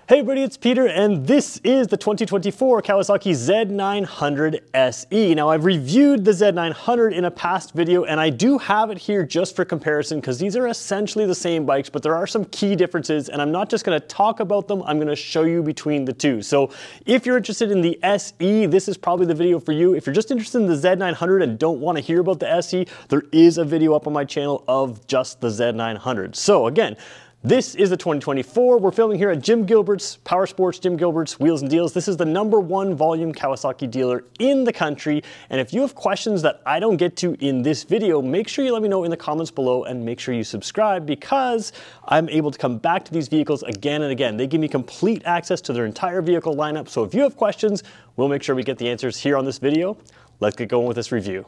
Hey everybody, it's Peter, and this is the 2024 Kawasaki Z900 SE. Now, I've reviewed the Z900 in a past video, and I do have it here just for comparison because these are essentially the same bikes, but there are some key differences, and I'm not just going to talk about them, I'm going to show you between the two. So if you're interested in the SE, this is probably the video for you. If you're just interested in the Z900 and don't want to hear about the SE, there is a video up on my channel of just the Z900. So again, this is the 2024. We're filming here at Jim Gilbert's, Power Sports Jim Gilbert's Wheels and Deals. This is the #1 volume Kawasaki dealer in the country. And if you have questions that I don't get to in this video, make sure you let me know in the comments below and make sure you subscribe because I'm able to come back to these vehicles again and again. They give me complete access to their entire vehicle lineup. So if you have questions, we'll make sure we get the answers here on this video. Let's get going with this review.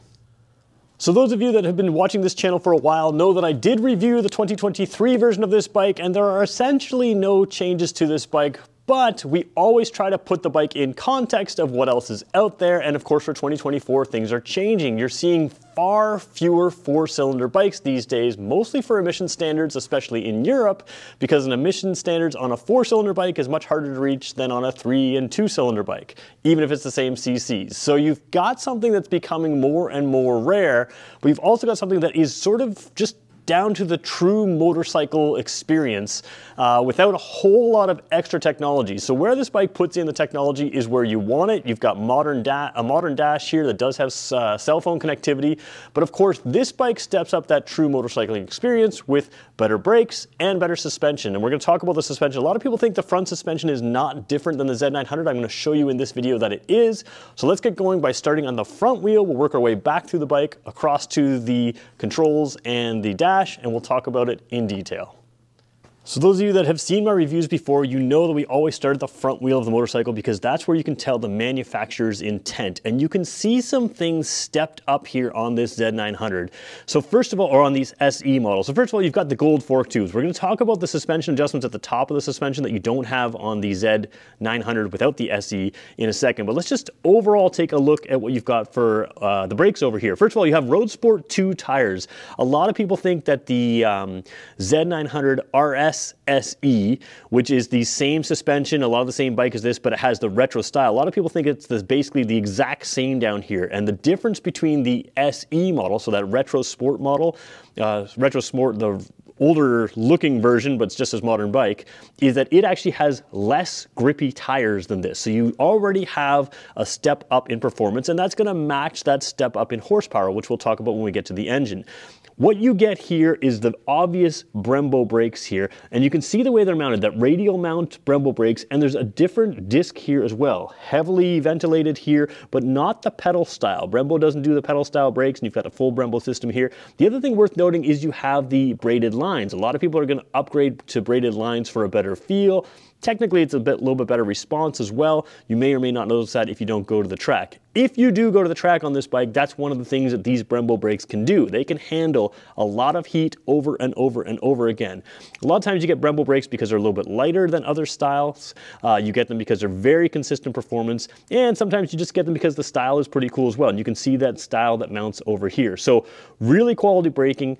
So those of you that have been watching this channel for a while know that I did review the 2023 version of this bike, and there are essentially no changes to this bike, but we always try to put the bike in context of what else is out there. And of course, for 2024, things are changing. You're seeing far fewer 4-cylinder bikes these days, mostly for emission standards, especially in Europe, because an emission standards on a 4-cylinder bike is much harder to reach than on a 3- and 2-cylinder bike, even if it's the same CCs. So you've got something that's becoming more and more rare, but you've also got something that is sort of just down to the true motorcycle experience without a whole lot of extra technology. So where this bike puts in the technology is where you want it. You've got a modern dash here that does have cell phone connectivity, but of course this bike steps up that true motorcycling experience with better brakes and better suspension. And we're going to talk about the suspension. A lot of people think the front suspension is not different than the Z900. I'm going to show you in this video that it is. So let's get going by starting on the front wheel. We'll work our way back through the bike, across to the controls and the dash, and we'll talk about it in detail. So those of you that have seen my reviews before, you know that we always start at the front wheel of the motorcycle because that's where you can tell the manufacturer's intent. And you can see some things stepped up here on this Z900. So first of all, or on these SE models. So first of all, you've got the gold fork tubes. We're going to talk about the suspension adjustments at the top of the suspension that you don't have on the Z900 without the SE in a second. But let's just overall take a look at what you've got for the brakes over here. First of all, you have Road Sport 2 tires. A lot of people think that the Z900 RS SE, which is the same suspension, a lot of the same bike as this, but it has the retro style. A lot of people think it's basically the exact same down here. And the difference between the SE model, so that retro sport model, retro sport, the older looking version, but it's just as modern bike, is that it actually has less grippy tires than this. So you already have a step up in performance, and that's going to match that step up in horsepower, which we'll talk about when we get to the engine. What you get here is the obvious Brembo brakes here, and you can see the way they're mounted, that radial mount Brembo brakes, and there's a different disc here as well. Heavily ventilated here, but not the pedal style. Brembo doesn't do the pedal style brakes, and you've got a full Brembo system here. The other thing worth noting is you have the braided lines. A lot of people are going to upgrade to braided lines for a better feel. Technically, it's a little bit better response as well. You may or may not notice that if you don't go to the track. If you do go to the track on this bike, that's one of the things that these Brembo brakes can do. They can handle a lot of heat over and over and over again. A lot of times you get Brembo brakes because they're a little bit lighter than other styles. You get them because they're very consistent performance, and sometimes you just get them because the style is pretty cool as well. And you can see that style that mounts over here. So really quality braking.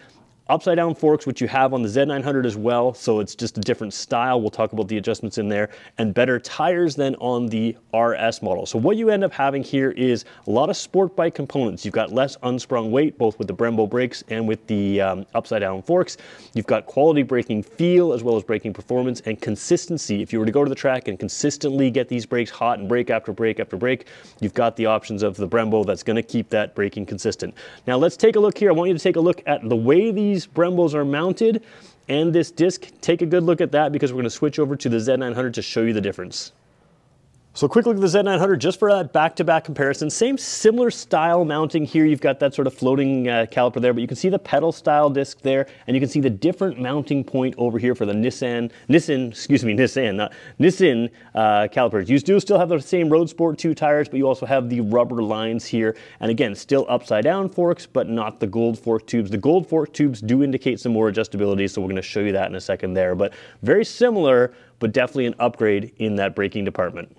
Upside down forks, which you have on the Z900 as well, so it's just a different style. We'll talk about the adjustments in there, and better tires than on the RS model. So what you end up having here is a lot of sport bike components. You've got less unsprung weight, both with the Brembo brakes and with the upside down forks. You've got quality braking feel as well as braking performance and consistency. If you were to go to the track and consistently get these brakes hot and brake after brake after brake, you've got the options of the Brembo that's going to keep that braking consistent. Now let's take a look here. I want you to take a look at the way these Brembos are mounted and this disc. Take a good look at that because we're going to switch over to the Z900 to show you the difference. So quick look at the Z900 just for that back-to-back comparison. Same similar style mounting here. You've got that sort of floating caliper there, but you can see the pedal style disc there, and you can see the different mounting point over here for the Nissan calipers. You do still have the same Road Sport 2 tires, but you also have the rubber lines here. And again, still upside down forks, but not the gold fork tubes. The gold fork tubes do indicate some more adjustability, so we're going to show you that in a second there. But very similar, but definitely an upgrade in that braking department.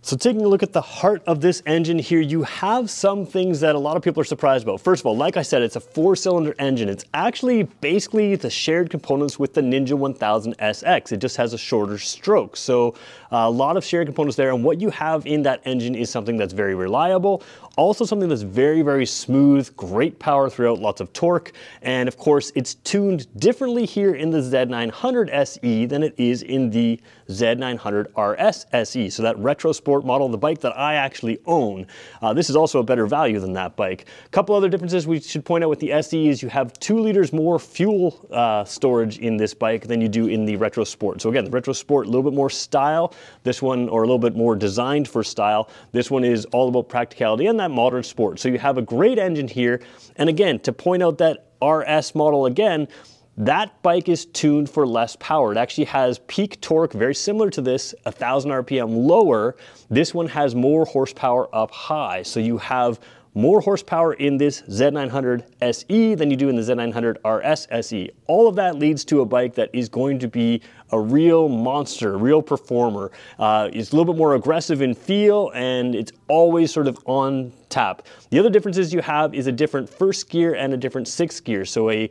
So taking a look at the heart of this engine here, you have some things that a lot of people are surprised about. First of all, like I said, it's a 4-cylinder engine. It's actually basically the shared components with the Ninja 1000 SX. It just has a shorter stroke. So a lot of shared components there. And what you have in that engine is something that's very reliable. Also something that's very, very smooth, great power throughout, lots of torque. And of course, it's tuned differently here in the Z900 SE than it is in the Z900 RS SE. So that retro sport model, the bike that I actually own, this is also a better value than that bike. A couple other differences we should point out with the SE is you have 2 liters more fuel storage in this bike than you do in the retro sport. So again, the retro sport, a little bit more style. This one, or a little bit more designed for style. This one is all about practicality and that modern sport. So you have a great engine here. And again, to point out that RS model again, that bike is tuned for less power. It actually has peak torque, very similar to this, 1000 RPM lower. This one has more horsepower up high. So you have more horsepower in this Z900 SE than you do in the Z900 RS SE. All of that leads to a bike that is going to be a real monster, a real performer. It's a little bit more aggressive in feel, and it's always sort of on tap. The other differences you have is a different first gear and a different sixth gear. So a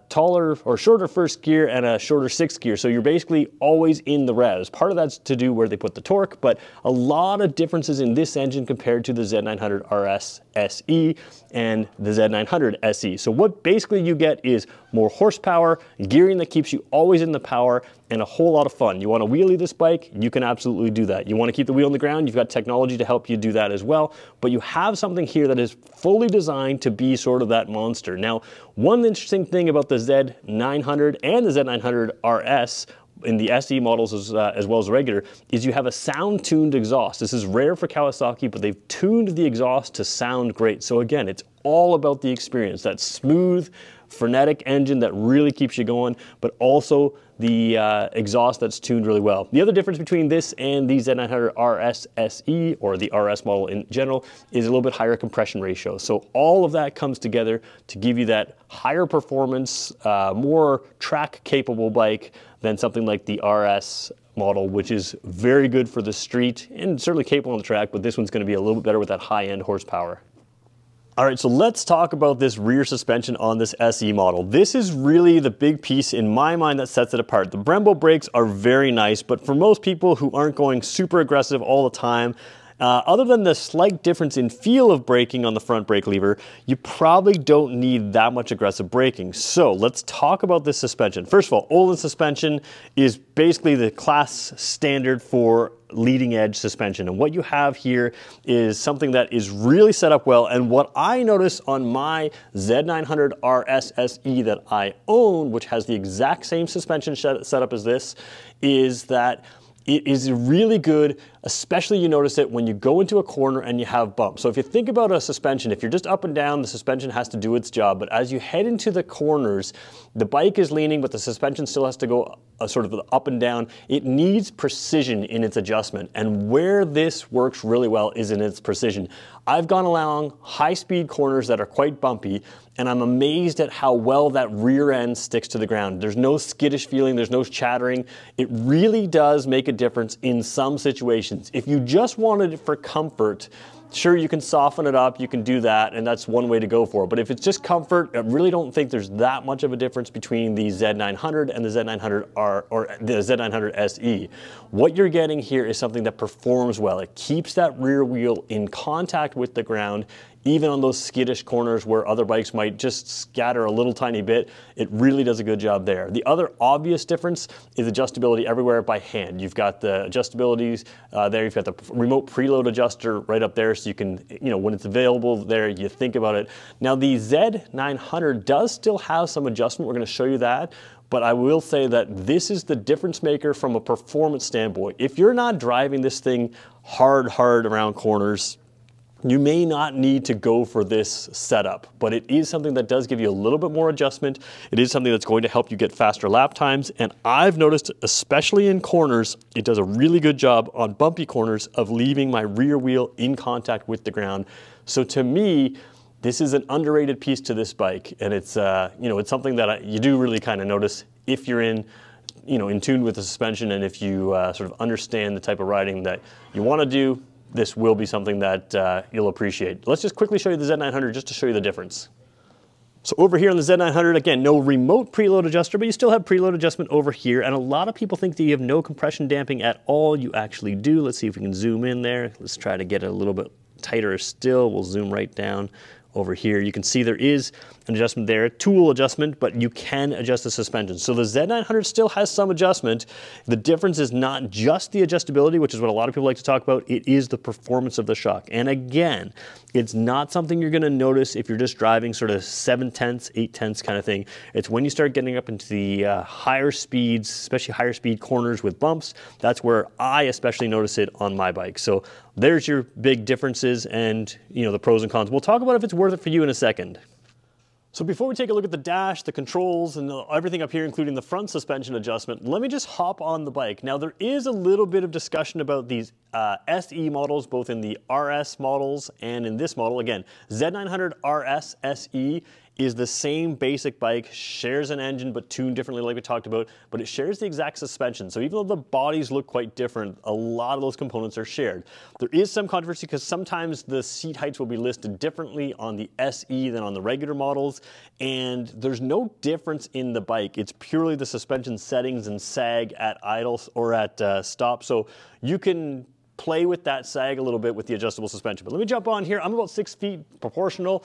taller or shorter first gear and a shorter sixth gear. So you're basically always in the revs. Part of that's to do where they put the torque, but a lot of differences in this engine compared to the Z900 RS SE and the Z900 SE. So what basically you get is more horsepower, gearing that keeps you always in the power, and a whole lot of fun. You want to wheelie this bike, you can absolutely do that. You want to keep the wheel on the ground, you've got technology to help you do that as well, but you have something here that is fully designed to be sort of that monster. Now, one interesting thing about the Z900 and the Z900 RS in the SE models as well as the regular, is you have a sound-tuned exhaust. This is rare for Kawasaki, but they've tuned the exhaust to sound great. So again, it's all about the experience, that smooth, frenetic engine that really keeps you going, but also the exhaust that's tuned really well. The other difference between this and the Z900 RS SE, or the RS model in general, is a little bit higher compression ratio. So all of that comes together to give you that higher performance, more track capable bike than something like the RS model, which is very good for the street and certainly capable on the track, but this one's going to be a little bit better with that high-end horsepower. All right, so let's talk about this rear suspension on this SE model. This is really the big piece in my mind that sets it apart. The Brembo brakes are very nice, but for most people who aren't going super aggressive all the time, other than the slight difference in feel of braking on the front brake lever, you probably don't need that much aggressive braking. So let's talk about this suspension. First of all, Öhlins suspension is basically the class standard for leading edge suspension. And what you have here is something that is really set up well. And what I notice on my Z900 RS SE that I own, which has the exact same suspension setup as this, is that it is really good, especially you notice it when you go into a corner and you have bumps. So if you think about a suspension, if you're just up and down, the suspension has to do its job. But as you head into the corners, the bike is leaning, but the suspension still has to go sort of up and down. It needs precision in its adjustment. And where this works really well is in its precision. I've gone along high-speed corners that are quite bumpy, and I'm amazed at how well that rear end sticks to the ground. There's no skittish feeling, there's no chattering. It really does make a difference in some situations. If you just wanted it for comfort, sure, you can soften it up, you can do that, and that's one way to go for it. But if it's just comfort, I really don't think there's that much of a difference between the Z900 and the Z900R or the Z900 SE. What you're getting here is something that performs well. It keeps that rear wheel in contact with the ground, even on those skittish corners where other bikes might just scatter a little tiny bit. It really does a good job there. The other obvious difference is adjustability everywhere by hand. You've got the adjustabilities there, you've got the remote preload adjuster right up there, so you can, when it's available there, you think about it. Now the Z900 does still have some adjustment. We're gonna show you that. But I will say that this is the difference maker from a performance standpoint. If you're not driving this thing hard around corners, you may not need to go for this setup, but it is something that does give you a little bit more adjustment. It is something that's going to help you get faster lap times, and I've noticed, especially in corners, it does a really good job on bumpy corners of leaving my rear wheel in contact with the ground. So to me, this is an underrated piece to this bike, and it's it's something that you do really kind of notice if you're in in tune with the suspension, and if you sort of understand the type of riding that you want to do, this will be something that you'll appreciate. Let's just quickly show you the Z900 just to show you the difference. So over here on the Z900, again, no remote preload adjuster, but you still have preload adjustment over here. And a lot of people think that you have no compression damping at all. You actually do. Let's see if we can zoom in there. Let's try to get it a little bit tighter still. We'll zoom right down over here. You can see there is an adjustment there, tool adjustment, but you can adjust the suspension. So the Z900 still has some adjustment. The difference is not just the adjustability, which is what a lot of people like to talk about. It is the performance of the shock. And again, it's not something you're going to notice if you're just driving sort of 7/10, 8/10 kind of thing. It's when you start getting up into the higher speeds, especially higher speed corners with bumps, that's where I especially notice it on my bike. So there's your big differences and the pros and cons. We'll talk about if it's worth it for you in a second. So before we take a look at the dash, the controls, and everything up here, including the front suspension adjustment, let me just hop on the bike. Now, there is a little bit of discussion about these SE models, both in the RS models and in this model. Again, Z900 RS SE is the same basic bike, shares an engine, but tuned differently like we talked about, but it shares the exact suspension. So even though the bodies look quite different, a lot of those components are shared. There is some controversy because sometimes the seat heights will be listed differently on the SE than on the regular models, and there's no difference in the bike. It's purely the suspension settings and sag at idle or at stop. So you can play with that sag a little bit with the adjustable suspension. But let me jump on here. I'm about 6 feet proportional.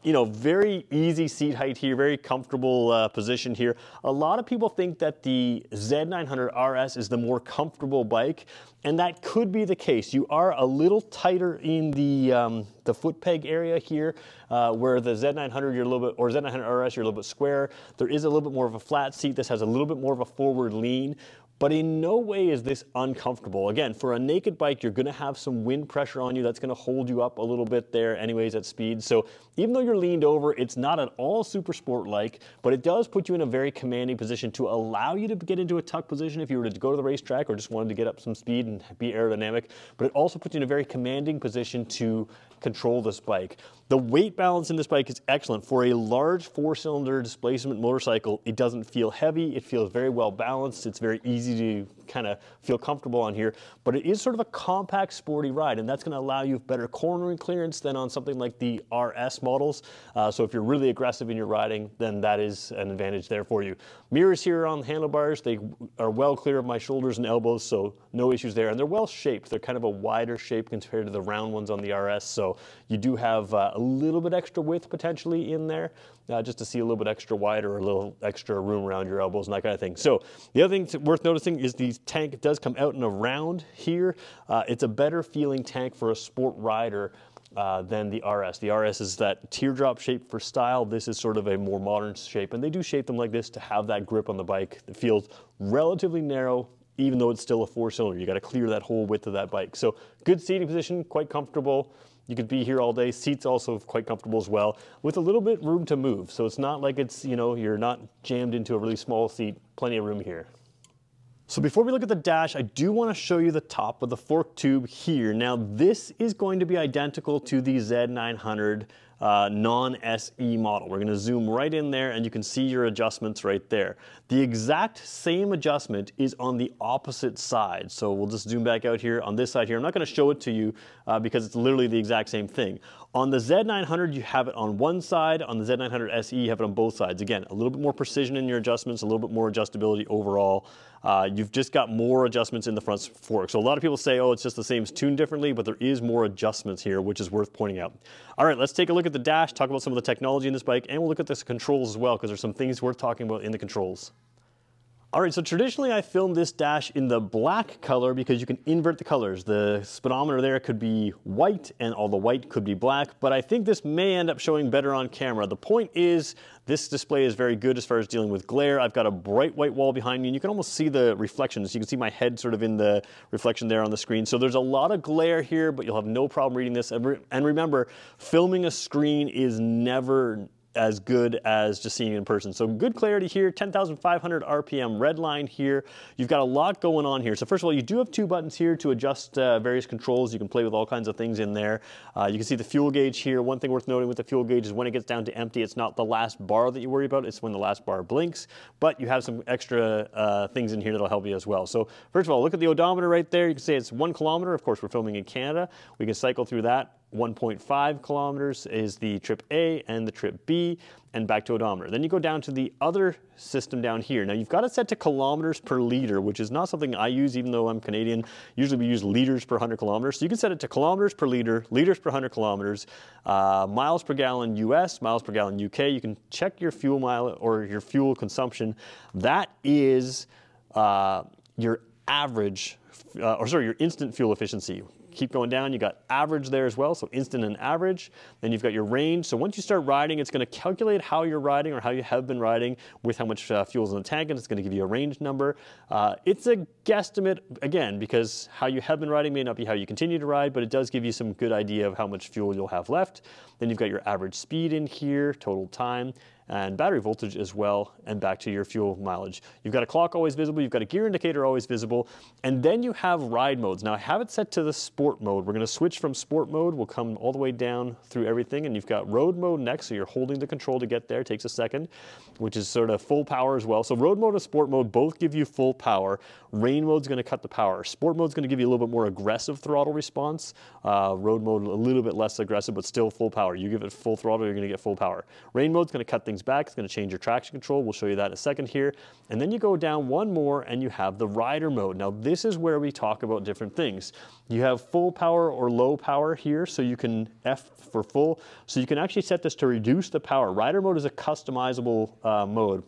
Very easy seat height here, very comfortable position here. A lot of people think that the Z900 RS is the more comfortable bike, and that could be the case. You are a little tighter in the foot peg area here, where the Z900 you're a little bit, or Z900 RS you're a little bit square. There is a little bit more of a flat seat. This has a little bit more of a forward lean. But in no way is this uncomfortable. Again, for a naked bike, you're gonna have some wind pressure on you. That's gonna hold you up a little bit there anyways at speed. So even though you're leaned over, it's not at all super sport-like, but it does put you in a very commanding position to allow you to get into a tuck position if you were to go to the racetrack or just wanted to get up some speed and be aerodynamic. But it also puts you in a very commanding position to control this bike. The weight balance in this bike is excellent. For a large 4-cylinder displacement motorcycle, it doesn't feel heavy. It feels very well balanced. It's very easy to kind of feel comfortable on here, but it is sort of a compact, sporty ride, and that's going to allow you better cornering clearance than on something like the RS models. So if you're really aggressive in your riding, then that is an advantage there for you. Mirrors here on the handlebars, they are well clear of my shoulders and elbows, so no issues there, and they're well shaped. They're kind of a wider shape compared to the round ones on the RS, so you do have a little bit extra width potentially in there, just to see a little bit extra wider or a little extra room around your elbows and that kind of thing. So the other thing worth noticing is the tank does come out and around here. It's a better feeling tank for a sport rider than the RS. The RS is that teardrop shape for style. This is sort of a more modern shape, and they do shape them like this to have that grip on the bike. It feels relatively narrow, even though it's still a 4-cylinder. You got to clear that whole width of that bike. So good seating position, quite comfortable. You could be here all day. Seats also quite comfortable as well, with a little bit room to move. So it's not like it's, you're not jammed into a really small seat, plenty of room here. So before we look at the dash, I do want to show you the top of the fork tube here. Now this is going to be identical to the Z900 non-SE model. We're going to zoom right in there and you can see your adjustments right there. The exact same adjustment is on the opposite side. So we'll just zoom back out here on this side here. I'm not going to show it to you because it's literally the exact same thing. On the Z900, you have it on one side. On the Z900 SE, you have it on both sides. Again, a little bit more precision in your adjustments, a little bit more adjustability overall. You've just got more adjustments in the front fork. So a lot of people say, oh, it's just the same, it's tuned differently, but there is more adjustments here, which is worth pointing out. All right, let's take a look at the dash, talk about some of the technology in this bike, and we'll look at the controls as well, because there's some things worth talking about in the controls. All right, so traditionally I filmed this dash in the black color because you can invert the colors. The speedometer there could be white and all the white could be black, but I think this may end up showing better on camera. The point is, this display is very good as far as dealing with glare. I've got a bright white wall behind me and you can almost see the reflections. You can see my head sort of in the reflection there on the screen. So there's a lot of glare here, but you'll have no problem reading this. And remember, filming a screen is never as good as just seeing it in person. So good clarity here, 10,500 RPM red line here. You've got a lot going on here. So first of all, you do have two buttons here to adjust various controls. You can play with all kinds of things in there. You can see the fuel gauge here. One thing worth noting with the fuel gauge is when it gets down to empty, it's not the last bar that you worry about, it's when the last bar blinks, but you have some extra things in here that'll help you as well. So first of all, look at the odometer right there. You can say it's 1 kilometer. Of course, we're filming in Canada. We can cycle through that. 1.5 kilometers is the trip A and the trip B, and back to odometer. Then you go down to the other system down here. Now you've got it set to kilometers per liter, which is not something I use even though I'm Canadian. Usually we use liters per 100 kilometers. So you can set it to kilometers per liter, liters per 100 kilometers, miles per gallon US, miles per gallon UK. You can check your fuel mile or your fuel consumption. That is your average, your instant fuel efficiency. Keep going down, you got average there as well, so instant and average. Then you've got your range. So once you start riding, it's going to calculate how you're riding or how you have been riding with how much fuel is in the tank, and it's going to give you a range number. It's a guesstimate, again, because how you have been riding may not be how you continue to ride, but it does give you some good idea of how much fuel you'll have left. Then you've got your average speed in here, total time, and battery voltage as well, and back to your fuel mileage. You've got a clock always visible, you've got a gear indicator always visible, and then you have ride modes. Now I have it set to the sport mode. We're gonna switch from sport mode, we'll come all the way down through everything, and you've got road mode next, so you're holding the control to get there, it takes a second, which is sort of full power as well. So road mode and sport mode both give you full power. Rain mode's gonna cut the power. Sport mode's gonna give you a little bit more aggressive throttle response. Road mode a little bit less aggressive, but still full power. You give it full throttle, you're gonna get full power. Rain mode's gonna cut things back, it's going to change your traction control. We'll show you that in a second here. And then you go down one more and you have the rider mode. Now this is where we talk about different things. You have full power or low power here, so you can F for full. So you can actually set this to reduce the power. Rider mode is a customizable mode.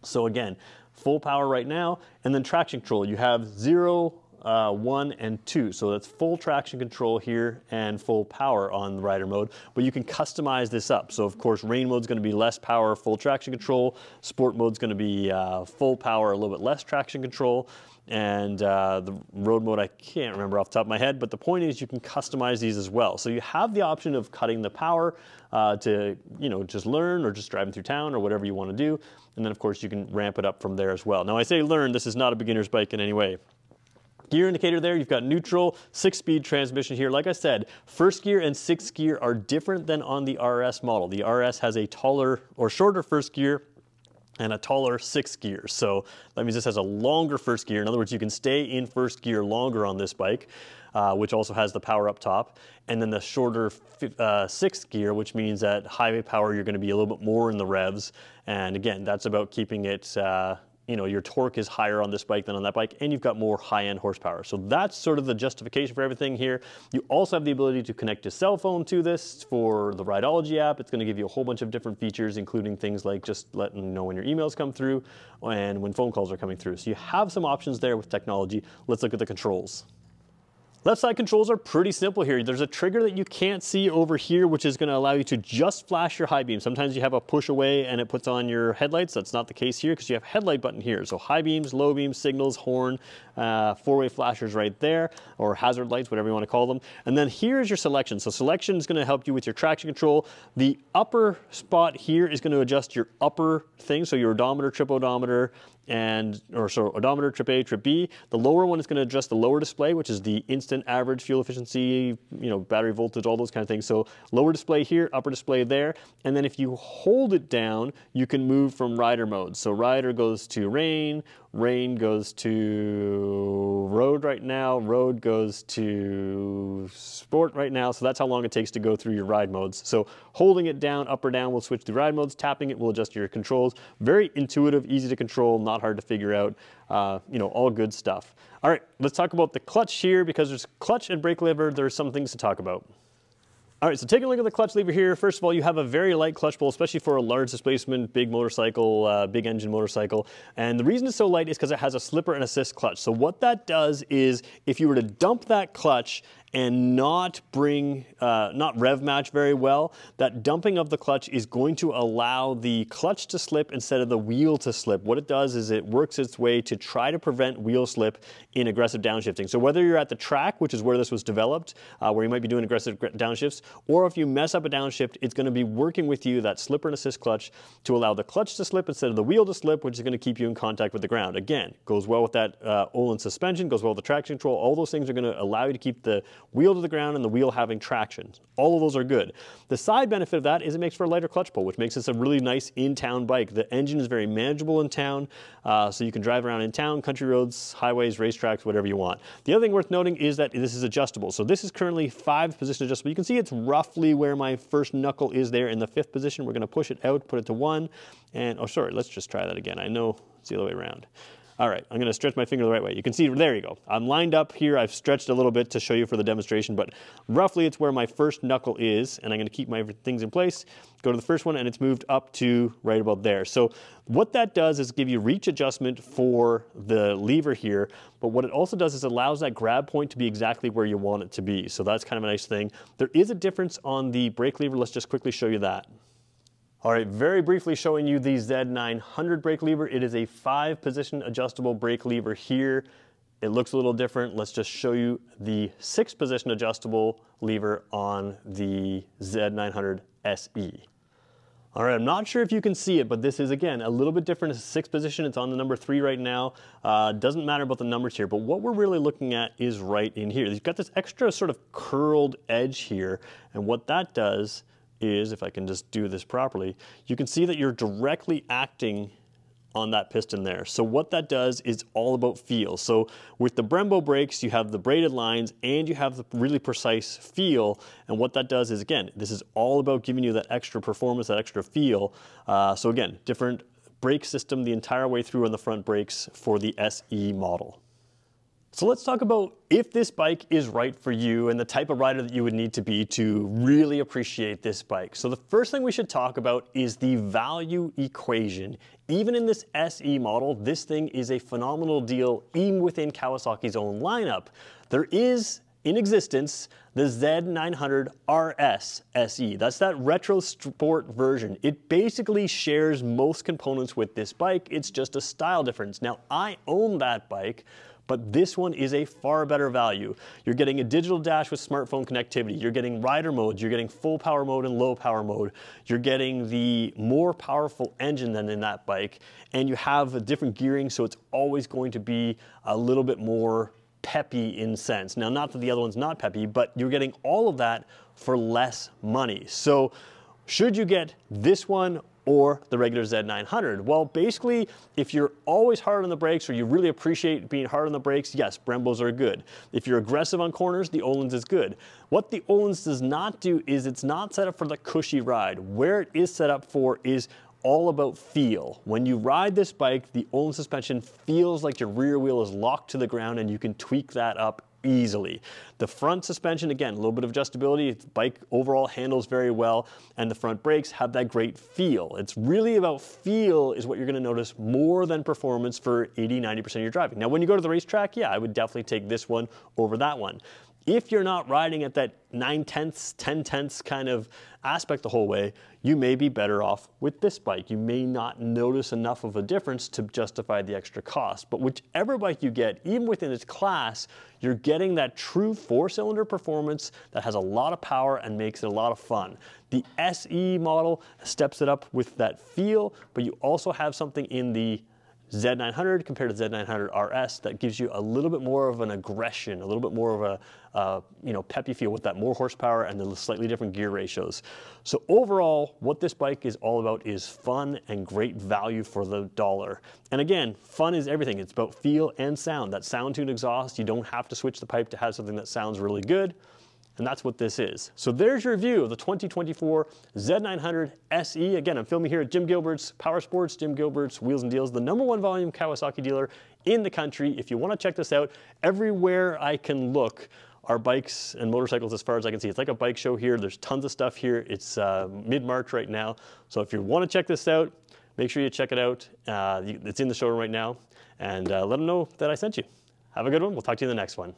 So again, full power right now, and then traction control. You have 0, 1 and 2. So that's full traction control here and full power on the rider mode, but you can customize this up. So of course, rain mode is going to be less power, full traction control. Sport mode is going to be full power, a little bit less traction control. And the road mode, I can't remember off the top of my head, but the point is you can customize these as well. So you have the option of cutting the power to, just learn or just driving through town or whatever you want to do. And then of course you can ramp it up from there as well. Now I say learn, this is not a beginner's bike in any way. Gear indicator there, you've got neutral, 6-speed transmission here. Like I said, first gear and sixth gear are different than on the RS model. The RS has a taller or shorter first gear and a taller sixth gear. So that means this has a longer first gear. In other words, you can stay in first gear longer on this bike, which also has the power up top. And then the shorter sixth gear, which means at highway power, you're gonna be a little bit more in the revs. And again, that's about keeping it, your torque is higher on this bike than on that bike, and you've got more high-end horsepower. So that's sort of the justification for everything here. You also have the ability to connect your cell phone to this for the Rideology app. It's going to give you a whole bunch of different features, including things like just letting you know when your emails come through and when phone calls are coming through. So you have some options there with technology. Let's look at the controls. Left side controls are pretty simple here. There's a trigger that you can't see over here, which is going to allow you to just flash your high beam. Sometimes you have a push away and it puts on your headlights. That's not the case here because you have headlight button here. So high beams, low beams, signals, horn, four-way flashers right there, or hazard lights, whatever you want to call them. And then here's your selection. So selection is going to help you with your traction control. The upper spot here is going to adjust your upper thing. So your odometer, trip odometer, odometer, trip A, trip B. The lower one is going to adjust the lower display, which is the instant average fuel efficiency, battery voltage, all those kind of things. So lower display here, upper display there. And then if you hold it down, you can move from rider mode. So rider goes to rain, rain goes to road right now, road goes to sport right now. So that's how long it takes to go through your ride modes. So holding it down, up or down, will switch to ride modes. Tapping it will adjust your controls. Very intuitive, easy to control, not hard to figure out. All good stuff. All right, let's talk about the clutch here because there's clutch and brake lever. There's some things to talk about. All right, so taking a look at the clutch lever here. First of all, you have a very light clutch pull, especially for a large displacement, big motorcycle, big engine motorcycle. And the reason it's so light is because it has a slipper and assist clutch. So what that does is if you were to dump that clutch and not rev match very well, that dumping of the clutch is going to allow the clutch to slip instead of the wheel to slip. What it does is it works its way to try to prevent wheel slip in aggressive downshifting. So whether you're at the track, which is where this was developed, where you might be doing aggressive downshifts, or if you mess up a downshift, it's going to be working with you, that slipper and assist clutch, to allow the clutch to slip instead of the wheel to slip, which is going to keep you in contact with the ground. Again, goes well with that Olin suspension, goes well with the traction control. All those things are going to allow you to keep the wheel to the ground and the wheel having traction. All of those are good. The side benefit of that is it makes for a lighter clutch pull, which makes this a really nice in-town bike. The engine is very manageable in town, so you can drive around in town, country roads, highways, racetracks, whatever you want. The other thing worth noting is that this is adjustable. So this is currently 5th position adjustable. You can see it's roughly where my first knuckle is there in the 5th position. We're going to push it out, put it to 1, and, oh sorry, let's just try that again. I know it's the other way around. All right, I'm going to stretch my finger the right way. You can see, there you go. I'm lined up here. I've stretched a little bit to show you for the demonstration, but roughly it's where my first knuckle is, and I'm going to keep my things in place, go to the first one, and it's moved up to right about there. So what that does is give you reach adjustment for the lever here, but what it also does is allows that grab point to be exactly where you want it to be. So that's kind of a nice thing. There is a difference on the brake lever. Let's just quickly show you that. All right, very briefly showing you the Z900 brake lever. It is a 5-position adjustable brake lever here. It looks a little different. Let's just show you the 6-position adjustable lever on the Z900 SE. All right, I'm not sure if you can see it, but this is, again, a little bit different. It's a 6th position. It's on the number 3 right now. Doesn't matter about the numbers here, but what we're really looking at is right in here. You've got this extra sort of curled edge here, and what that does is, if I can just do this properly, you can see that you're directly acting on that piston there. So what that does is all about feel. So with the Brembo brakes, you have the braided lines and you have the really precise feel. And what that does is, again, this is all about giving you that extra performance, that extra feel. So again, different brake system the entire way through on the front brakes for the SE model. So let's talk about if this bike is right for you and the type of rider that you would need to be to really appreciate this bike. So the first thing we should talk about is the value equation. Even in this SE model, this thing is a phenomenal deal even within Kawasaki's own lineup. There is in existence the Z900 RS SE. That's that retro sport version. It basically shares most components with this bike. It's just a style difference. Now, I own that bike, but this one is a far better value. You're getting a digital dash with smartphone connectivity. You're getting rider modes. You're getting full power mode and low power mode. You're getting the more powerful engine than in that bike. And you have a different gearing, so it's always going to be a little bit more peppy in sense. Now, not that the other one's not peppy, but you're getting all of that for less money. So should you get this one or the regular Z900? Well, basically, if you're always hard on the brakes or you really appreciate being hard on the brakes, yes, Brembos are good. If you're aggressive on corners, the Öhlins is good. What the Öhlins does not do is it's not set up for the cushy ride. Where it is set up for is all about feel. When you ride this bike, the Öhlins suspension feels like your rear wheel is locked to the ground and you can tweak that up easily. The front suspension, again, a little bit of adjustability. The bike overall handles very well, and the front brakes have that great feel. It's really about feel is what you're going to notice more than performance for 80–90% of your driving. Now, when you go to the racetrack, yeah, I would definitely take this one over that one. If you're not riding at that 9/10, 10/10 kind of aspect the whole way, you may be better off with this bike. You may not notice enough of a difference to justify the extra cost. But whichever bike you get, even within its class, you're getting that true 4-cylinder performance that has a lot of power and makes it a lot of fun. The SE model steps it up with that feel, but you also have something in the Z900 compared to Z900 RS that gives you a little bit more of an aggression, a little bit more of a peppy feel with that more horsepower and the slightly different gear ratios. So overall, what this bike is all about is fun and great value for the dollar. And again, fun is everything. It's about feel and sound. That sound tuned exhaust, you don't have to switch the pipe to have something that sounds really good. And that's what this is. So there's your review of the 2024 Z900 SE. Again, I'm filming here at Jim Gilbert's Power Sports, Jim Gilbert's Wheels and Deals, the #1 volume Kawasaki dealer in the country. If you want to check this out, everywhere I can look are bikes and motorcycles as far as I can see. It's like a bike show here. There's tons of stuff here. It's mid-March right now. So if you want to check this out, make sure you check it out. It's in the showroom right now. And let them know that I sent you. Have a good one. We'll talk to you in the next one.